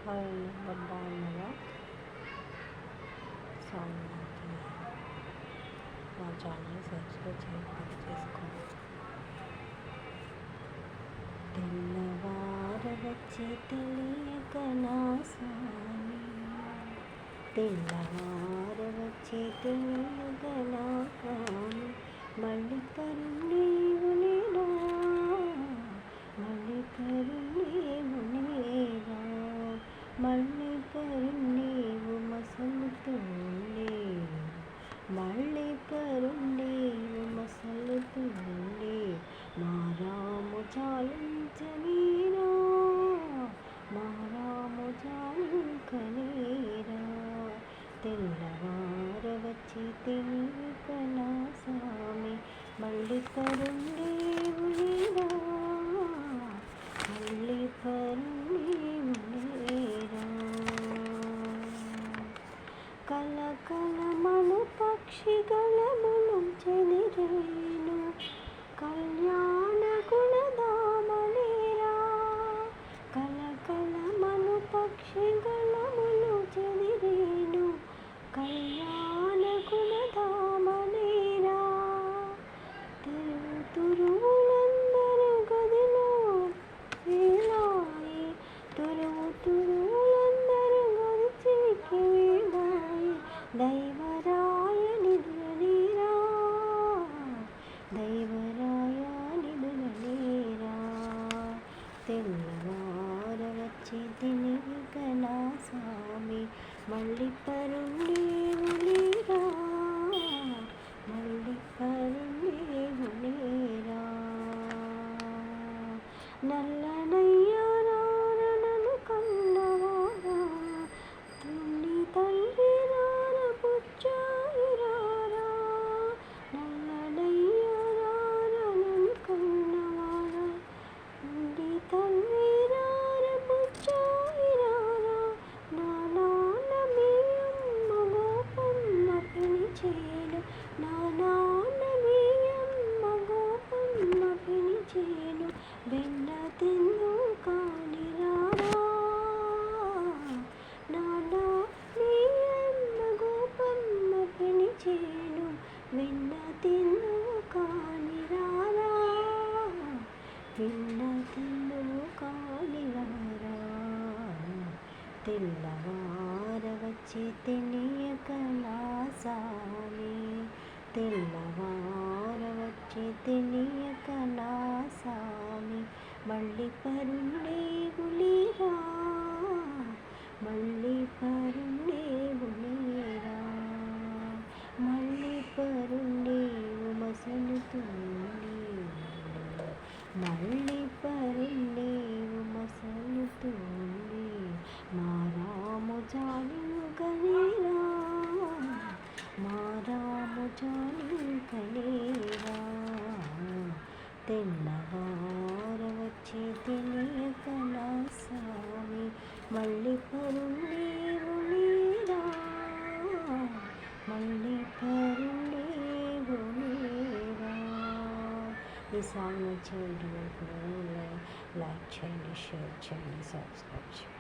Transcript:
Hi అందరు బాగున్నారా? Song మా ఛానల్ సబ్స్క్రైబ్ చేసుకోండి. తెల్లవార వచ్చి తెలియక నా స్వామి, తెల్లవార వచ్చి తెలియక నా స్వామి, మళ్ళీ కరుణీవు లేరా, మళ్ళీ కరుణీవు లేరా, మళ్ళీ కరుణీవు మసలుతుండే, మళ్ళీ కరుణీవు మసలుతుండే, మా రాము చాలించనీరా, మా రాము చాలింకనీరా, తెల్లవార వచ్చి తెలియక నా స్వామి, మళ్ళీ కరుణీవు లేరా, మళ్ళీ కరుణీవు లేరా. కలకలమను పక్షిగళములు చెదిరేను, కళ్యాణ గుణధామనేరా, కలకలమను పక్షిగళములు చెదిరేను, కళ్యాణ గుణధామనేరా, తురువులందరూ గదిలో వేలాయి, తురువులందరూ గది చిక్కి వేలాయి, దైవరాయ నిదురలేరా, దైవరాయ నిదురలేరా, తెల్లవార వచ్చి తెలియక నా స్వామి, మళ్ళీ కరుణీవు లేరా, మళ్ళీ కరుణీవు లేరా. నల్లనయ్యారా నన్ను కన్నవారా, తుని తండ్రి రార పుచ్చాయి రారా, నల్లనయ్యారా నన్ను కన్నవారా, తుని తండ్రి రార పుచ్చాయి రారా, నా నాన్న మీ అమ్మ గోపమ్మ పిలిచేను, నా నాన్న మీ అమ్మ గోపమ్మ పిలిచేను, వెన్న తిందు కాని రారా, నాన్న మీ అమ్మ గోపమ్మ పిలిచేను, వెన్న తిందు కాని రారా, వెన్న తిందు కాని రారా, తెల్లవార వచ్చి తెలియక నా స్వామి, తెల్లవార వచ్చి తెలియక నా స్వామి, మళ్ళీ కరుణీవు లేరా, మళ్ళీ కరుణీవు లేరా, మళ్ళీ కరుణీవు మసలుతుంది, మళ్ళీ కరుణీవు మసలుతుంది, మా రాము చాలింకనీరా, మా రాము చాలింకనీరా, తెల్లవార వచ్చి తెలియక నా స్వామి, మళ్ళీ కరుణీవు లేరా, మళ్ళీ కరుణీవు లేరా. ఈ సాంగ్ నచ్చిన లైక్ చేయండి, షేర్ చేయండి, సబ్స్క్రైబ్ చేయండి.